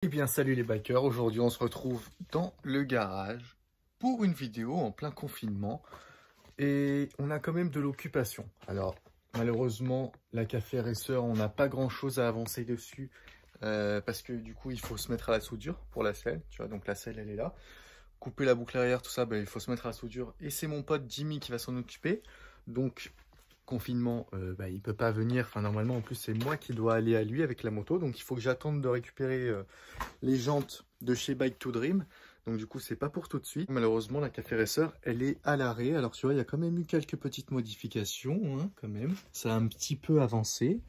Eh bien salut les bikers, aujourd'hui on se retrouve dans le garage pour une vidéo en plein confinement et on a quand même de l'occupation. Alors malheureusement la café racer on n'a pas grand chose à avancer dessus parce que du coup il faut se mettre à la soudure pour la selle, tu vois, donc la selle elle est là. Couper la boucle arrière, tout ça, il faut se mettre à la soudure et c'est mon pote Jimmy qui va s'en occuper. Donc confinement, il peut pas venir, enfin normalement en plus c'est moi qui dois aller à lui avec la moto, donc il faut que j'attende de récupérer les jantes de chez Bike to Dream. Donc du coup c'est pas pour tout de suite. Malheureusement la café racer elle est à l'arrêt. Alors tu vois il y a quand même eu quelques petites modifications hein, quand même. Ça a un petit peu avancé.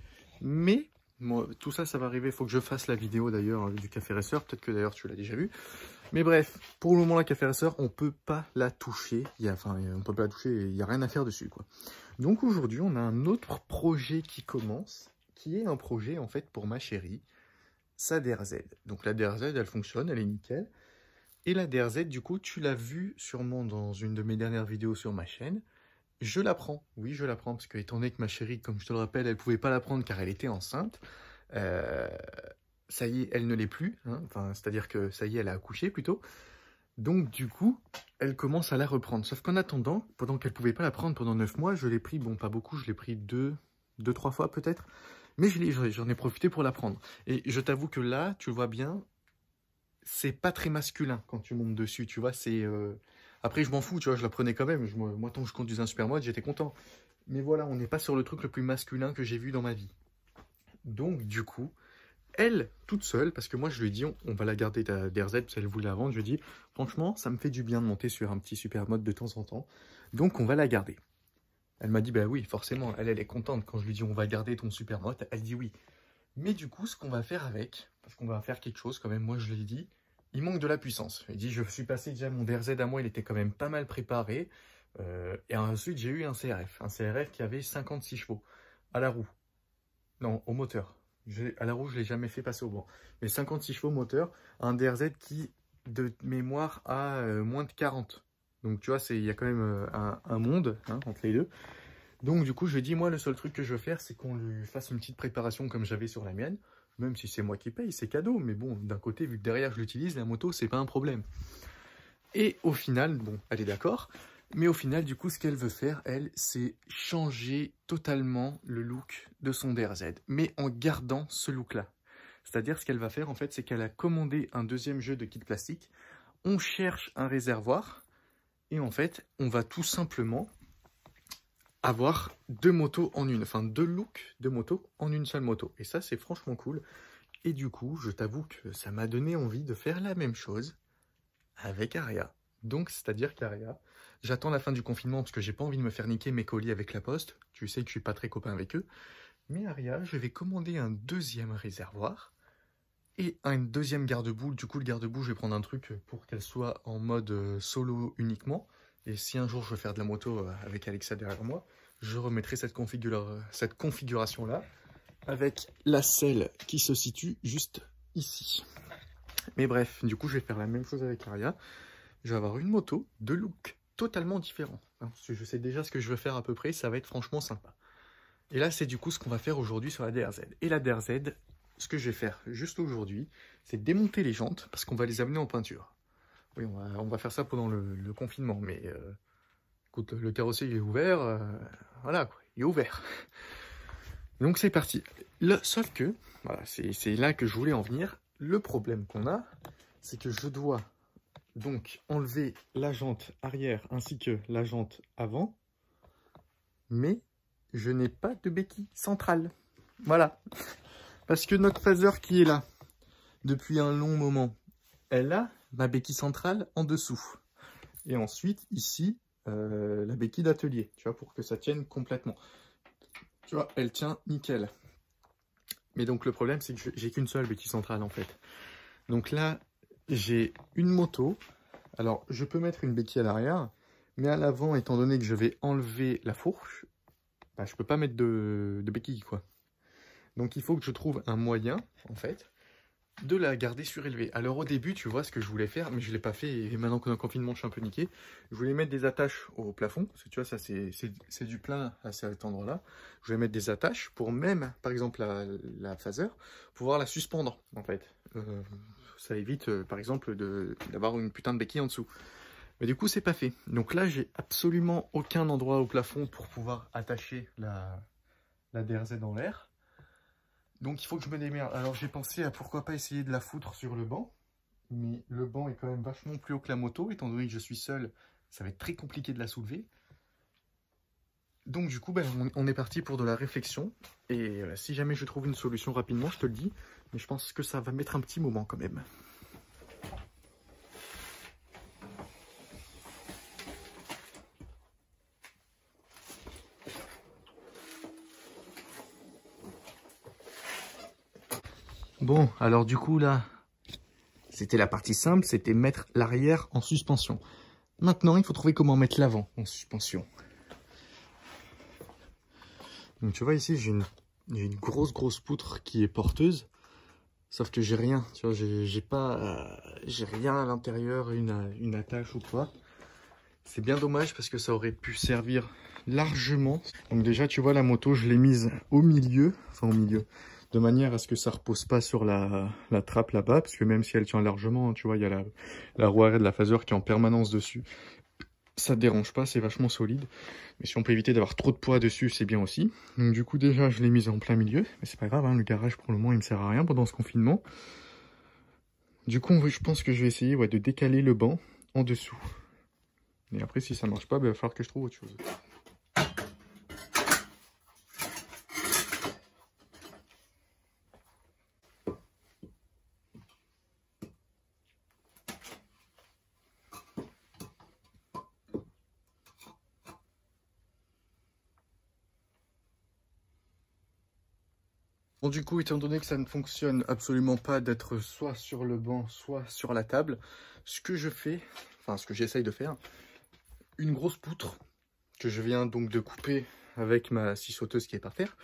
Mais moi, tout ça ça va arriver. Il faut que je fasse la vidéo d'ailleurs du café racer. Peut-être que d'ailleurs tu l'as déjà vu. Mais bref, pour le moment la café racer on peut pas la toucher. On peut pas la toucher, il n'y a rien à faire dessus quoi. Donc aujourd'hui on a un autre projet qui commence. Qui est un projet en fait pour ma chérie. Sa DRZ. Donc la DRZ, elle fonctionne, elle est nickel. Et la DRZ, du coup, tu l'as vu sûrement dans une de mes dernières vidéos sur ma chaîne. Je la prends. Oui, je la prends, parce que étant donné que ma chérie, comme je te le rappelle, elle pouvait pas la prendre car elle était enceinte. Ça y est, elle ne l'est plus. Hein. Enfin, c'est-à-dire que ça y est, elle a accouché plutôt. Donc du coup, elle commence à la reprendre. Sauf qu'en attendant, pendant qu'elle pouvait pas la prendre pendant 9 mois, je l'ai pris, bon pas beaucoup, je l'ai pris deux, trois fois peut-être. Mais j'en ai profité pour la prendre. Et je t'avoue que là, tu le vois bien, c'est pas très masculin quand tu montes dessus, tu vois. Après, je m'en fous, tu vois, je la prenais quand même. Moi, tant que je conduisais un supermode, j'étais content. Mais voilà, on n'est pas sur le truc le plus masculin que j'ai vu dans ma vie. Donc, du coup, elle, toute seule, parce que moi, je lui ai dit, on va la garder ta DRZ, parce qu'elle voulait la vendre. Je lui ai dit, franchement, ça me fait du bien de monter sur un petit supermode de temps en temps. Donc, on va la garder. Elle m'a dit, bah oui, forcément, elle est contente. Quand je lui dis, on va garder ton supermode, elle dit oui. Mais du coup, ce qu'on va faire avec, parce qu'on va faire quelque chose quand même, moi je l'ai dit, il manque de la puissance. Il dit, je suis passé déjà, mon DRZ à moi, il était quand même pas mal préparé. Et ensuite, j'ai eu un CRF. Un CRF qui avait 56 chevaux à la roue. Non, au moteur. À la roue, je ne l'ai jamais fait passer au banc. Mais 56 chevaux moteur, un DRZ qui, de mémoire, a moins de 40. Donc tu vois, il y a quand même un monde hein, entre les deux. Donc du coup, je lui ai dit, moi, le seul truc que je veux faire, c'est qu'on lui fasse une petite préparation comme j'avais sur la mienne. Même si c'est moi qui paye, c'est cadeau. Mais bon, d'un côté, vu que derrière, je l'utilise, la moto, c'est pas un problème. Et au final, bon, elle est d'accord. Mais au final, du coup, ce qu'elle veut faire, elle, c'est changer totalement le look de son DRZ. Mais en gardant ce look-là. C'est-à-dire, ce qu'elle va faire, en fait, c'est qu'elle a commandé un deuxième jeu de kit plastique. On cherche un réservoir. Et en fait, on va tout simplement avoir deux motos en une, enfin deux looks de moto en une seule moto. Et ça, c'est franchement cool. Et du coup, je t'avoue que ça m'a donné envie de faire la même chose avec Aria. Donc, c'est-à-dire qu'Aria, j'attends la fin du confinement parce que j'ai pas envie de me faire niquer mes colis avec la poste. Tu sais que je suis pas très copain avec eux. Mais Aria, je vais commander un deuxième réservoir et un deuxième garde-boue. Du coup, le garde-boue, je vais prendre un truc pour qu'elle soit en mode solo uniquement. Et si un jour je veux faire de la moto avec Alexa derrière moi, je remettrai cette configuration-là avec la selle qui se situe juste ici. Mais bref, du coup, je vais faire la même chose avec Aria. Je vais avoir une moto de look totalement différent. Parce que je sais déjà ce que je veux faire à peu près, ça va être franchement sympa. Et là, c'est du coup ce qu'on va faire aujourd'hui sur la DRZ. Et la DRZ, ce que je vais faire juste aujourd'hui, c'est démonter les jantes parce qu'on va les amener en peinture. Oui, on va faire ça pendant le confinement, mais écoute, le carrossier il est ouvert, voilà, quoi, il est ouvert. Donc c'est parti. Sauf que, voilà, c'est là que je voulais en venir. Le problème qu'on a, c'est que je dois donc enlever la jante arrière ainsi que la jante avant, mais je n'ai pas de béquille centrale. Voilà. Parce que notre phaser qui est là, depuis un long moment, elle a ma béquille centrale en dessous. Et ensuite, ici, la béquille d'atelier, tu vois, pour que ça tienne complètement. Tu vois, elle tient nickel. Mais donc, le problème, c'est que j'ai qu'une seule béquille centrale, en fait. Donc là, j'ai une moto. Alors, je peux mettre une béquille à l'arrière, mais à l'avant, étant donné que je vais enlever la fourche, bah, je peux pas mettre de béquille, quoi. Donc, il faut que je trouve un moyen, en fait, de la garder surélevée. Alors au début, tu vois ce que je voulais faire, mais je ne l'ai pas fait, et maintenant qu'on est en confinement, je suis un peu niqué. Je voulais mettre des attaches au plafond, parce que tu vois, ça c'est du plein à cet endroit-là. Je voulais mettre des attaches pour même, par exemple, la phaser, pouvoir la suspendre, en fait. Ça évite, par exemple, d'avoir une putain de béquille en dessous. Mais du coup, c'est pas fait. Donc là, j'ai absolument aucun endroit au plafond pour pouvoir attacher la DRZ dans l'air. Donc il faut que je me démerde. Alors j'ai pensé à pourquoi pas essayer de la foutre sur le banc. Mais le banc est quand même vachement plus haut que la moto. Étant donné que je suis seul, ça va être très compliqué de la soulever. Donc du coup, ben, on est parti pour de la réflexion. Et si jamais je trouve une solution rapidement, je te le dis. Mais je pense que ça va mettre un petit moment quand même. Bon, alors du coup là, c'était la partie simple, c'était mettre l'arrière en suspension. Maintenant, il faut trouver comment mettre l'avant en suspension. Donc tu vois ici, j'ai une grosse poutre qui est porteuse. Sauf que j'ai rien, tu vois, j'ai rien à l'intérieur, une attache ou quoi. C'est bien dommage parce que ça aurait pu servir largement. Donc déjà, tu vois, la moto, je l'ai mise au milieu, de manière à ce que ça repose pas sur la trappe là-bas, parce que même si elle tient largement, tu vois, il y a la roue arrière de la phaser qui est en permanence dessus. Ça ne dérange pas, c'est vachement solide. Mais si on peut éviter d'avoir trop de poids dessus, c'est bien aussi. Donc du coup, déjà, je l'ai mise en plein milieu. Mais c'est pas grave, hein, le garage, pour le moment, il me sert à rien pendant ce confinement. Du coup, je pense que je vais essayer de décaler le banc en dessous. Et après, si ça marche pas, il va falloir que je trouve autre chose. Bon, du coup, étant donné que ça ne fonctionne absolument pas d'être soit sur le banc, soit sur la table, ce que j'essaye de faire, une grosse poutre que je viens donc de couper avec ma scie sauteuse qui est par terre,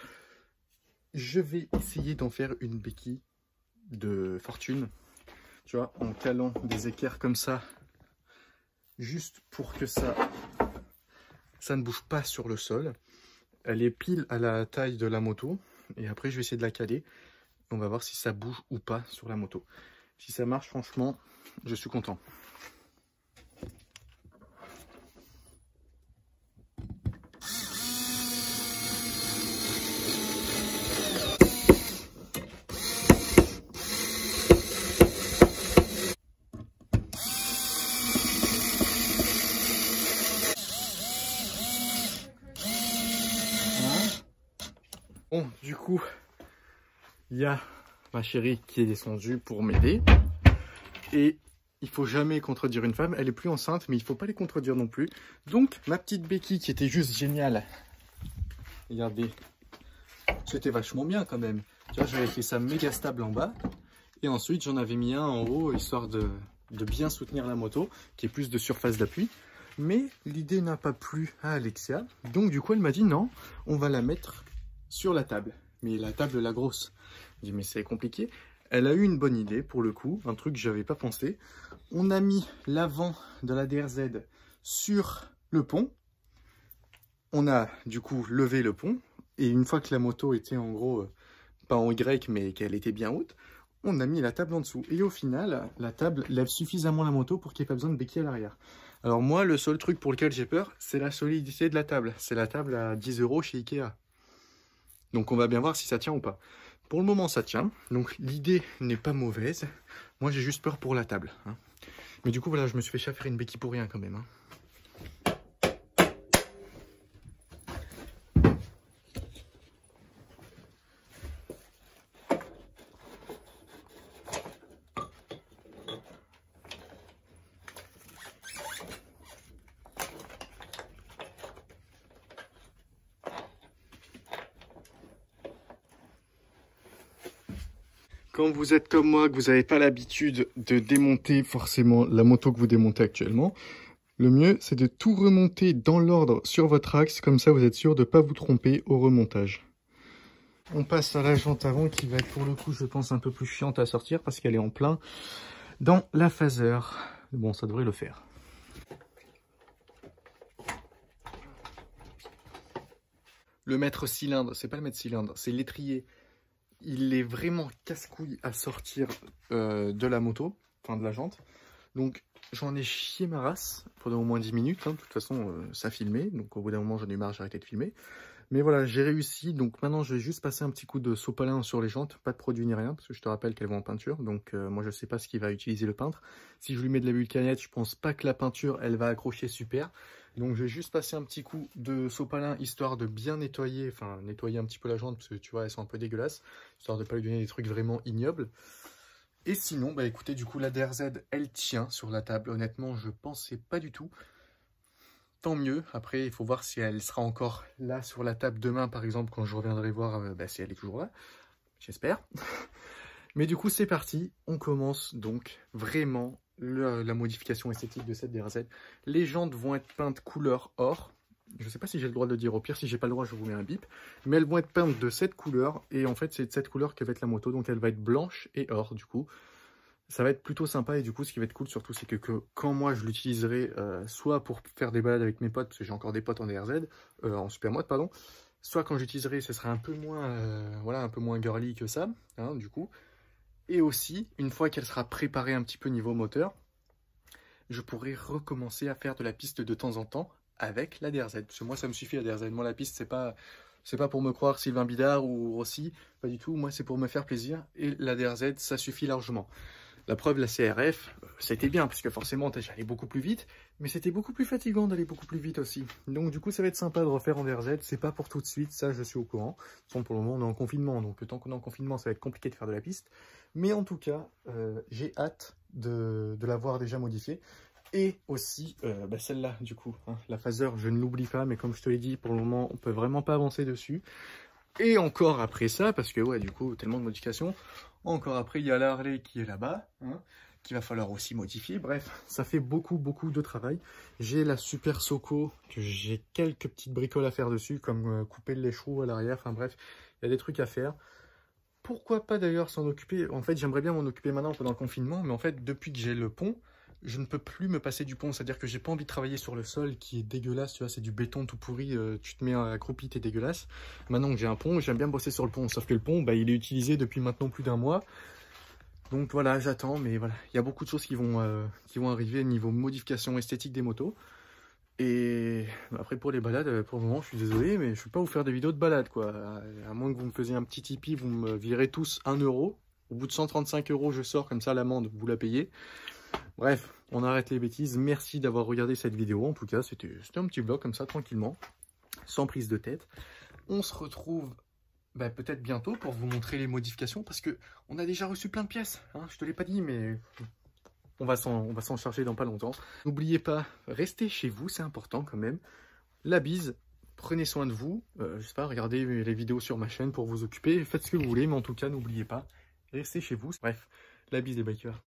je vais essayer d'en faire une béquille de fortune, tu vois, en calant des équerres comme ça, juste pour que ça ne bouge pas sur le sol. Elle est pile à la taille de la moto. Et après, je vais essayer de la caler. On va voir si ça bouge ou pas sur la moto. Si ça marche, franchement, je suis content. Bon, du coup, il y a ma chérie qui est descendue pour m'aider. Et il faut jamais contredire une femme. Elle est plus enceinte, mais il faut pas les contredire non plus. Donc, ma petite béquille qui était juste géniale. Regardez. C'était vachement bien quand même. Tu vois, j'avais fait ça méga stable en bas. Et ensuite, j'en avais mis un en haut, histoire de bien soutenir la moto, qui est plus de surface d'appui. Mais l'idée n'a pas plu à Alexia. Donc, du coup, elle m'a dit non, on va la mettre sur la table. Mais la table, la grosse. J'ai dit, mais c'est compliqué. Elle a eu une bonne idée, pour le coup, un truc que j'avais pas pensé. On a mis l'avant de la DRZ sur le pont. On a, du coup, levé le pont. Et une fois que la moto était, en gros, pas en Y, mais qu'elle était bien haute, on a mis la table en dessous. Et au final, la table lève suffisamment la moto pour qu'il n'y ait pas besoin de béquille à l'arrière. Alors moi, le seul truc pour lequel j'ai peur, c'est la solidité de la table. C'est la table à 10 € chez Ikea. Donc on va bien voir si ça tient ou pas. Pour le moment, ça tient. Donc l'idée n'est pas mauvaise. Moi, j'ai juste peur pour la table. Hein. Mais du coup, voilà, je me suis fait chaffer une béquille pour rien quand même. Hein. Quand vous êtes comme moi, que vous n'avez pas l'habitude de démonter forcément la moto que vous démontez actuellement, le mieux, c'est de tout remonter dans l'ordre sur votre axe. Comme ça, vous êtes sûr de ne pas vous tromper au remontage. On passe à la jante avant qui va être pour le coup, je pense, un peu plus chiante à sortir parce qu'elle est en plein dans la phaser. Bon, ça devrait le faire. Le maître cylindre, c'est pas le maître cylindre, c'est l'étrier. Il est vraiment casse-couille à sortir de la moto, enfin de la jante. Donc j'en ai chié ma race pendant au moins 10 minutes. Hein. De toute façon, ça filmait. Donc au bout d'un moment, j'en ai eu marre, j'ai arrêté de filmer. Mais voilà, j'ai réussi. Donc maintenant, je vais juste passer un petit coup de sopalin sur les jantes. Pas de produit ni rien, parce que je te rappelle qu'elles vont en peinture. Donc moi, je sais pas ce qu'il va utiliser le peintre. Si je lui mets de la vulcanite, je pense pas que la peinture, elle va accrocher super. Donc je vais juste passer un petit coup de sopalin, histoire de bien nettoyer, enfin nettoyer un petit peu la jante, parce que tu vois, elles sont un peu dégueulasses. Histoire de pas lui donner des trucs vraiment ignobles. Et sinon, bah écoutez, du coup, la DRZ, elle tient sur la table. Honnêtement, je pensais pas du tout. Tant mieux. Après, il faut voir si elle sera encore là sur la table demain, par exemple, quand je reviendrai voir si elle est toujours là. J'espère. Mais du coup, c'est parti. On commence donc vraiment la modification esthétique de cette DRZ. Les jantes vont être peintes couleur or. Je ne sais pas si j'ai le droit de le dire. Au pire, si j'ai pas le droit, je vous mets un bip. Mais elles vont être peintes de cette couleur. Et en fait, c'est de cette couleur que va être la moto. Donc, elle va être blanche et or, du coup. Ça va être plutôt sympa. Et du coup, ce qui va être cool, surtout, c'est que quand moi, je l'utiliserai, soit pour faire des balades avec mes potes, parce que j'ai encore des potes en DRZ, en supermode, pardon. Soit quand j'utiliserai, ce sera un peu moins, voilà, un peu moins girly que ça, hein, du coup. Et aussi, une fois qu'elle sera préparée un petit peu niveau moteur, je pourrai recommencer à faire de la piste de temps en temps avec la DRZ. Parce que moi, ça me suffit la DRZ. Moi, la piste, c'est pas pour me croire Sylvain Bidard ou Rossi, pas du tout. Moi, c'est pour me faire plaisir. Et la DRZ, ça suffit largement. La preuve, la CRF, c'était bien, parce que forcément, j'allais beaucoup plus vite, mais c'était beaucoup plus fatigant d'aller beaucoup plus vite aussi. Donc du coup, ça va être sympa de refaire en DRZ. C'est pas pour tout de suite, ça, je suis au courant. De toute façon, pour le moment, on est en confinement, donc tant qu'on est en confinement, ça va être compliqué de faire de la piste. Mais en tout cas, j'ai hâte de l'avoir déjà modifiée. Et aussi, celle-là, du coup, hein, la phaser, je ne l'oublie pas, mais comme je te l'ai dit, pour le moment, on peut vraiment pas avancer dessus. Et encore après ça, parce que ouais, du coup, tellement de modifications. Encore après, il y a la Harley qui est là-bas, hein, qu'il va falloir aussi modifier. Bref, ça fait beaucoup de travail. J'ai la Super Soco, que j'ai quelques petites bricoles à faire dessus, comme couper les l'écheveau à l'arrière. Enfin bref, il y a des trucs à faire. Pourquoi pas d'ailleurs s'en occuper? En fait, j'aimerais bien m'en occuper maintenant pendant le confinement, mais en fait, depuis que j'ai le pont, je ne peux plus me passer du pont. C'est-à-dire que j'ai pas envie de travailler sur le sol qui est dégueulasse, tu vois, c'est du béton tout pourri, tu te mets accroupi, t'es dégueulasse. Maintenant que j'ai un pont, j'aime bien bosser sur le pont, sauf que le pont, bah, il est utilisé depuis maintenant plus d'un mois. Donc voilà, j'attends, mais voilà, il y a beaucoup de choses qui vont arriver au niveau modification esthétique des motos. Et après pour les balades, pour le moment, je suis désolé, mais je ne peux pas vous faire des vidéos de balade, quoi. À moins que vous me faisiez un petit Tipeee, vous me virez tous 1 €. Au bout de 135 €, je sors comme ça l'amende, vous la payez. Bref, on arrête les bêtises. Merci d'avoir regardé cette vidéo. En tout cas, c'était un petit vlog comme ça, tranquillement, sans prise de tête. On se retrouve peut-être bientôt pour vous montrer les modifications, parce que on a déjà reçu plein de pièces. Hein, je te l'ai pas dit, mais on va s'en charger dans pas longtemps. N'oubliez pas, restez chez vous, c'est important quand même. La bise, prenez soin de vous. Je sais pas, regardez les vidéos sur ma chaîne pour vous occuper. Faites ce que vous voulez, mais en tout cas, n'oubliez pas, restez chez vous. Bref, la bise des bikers.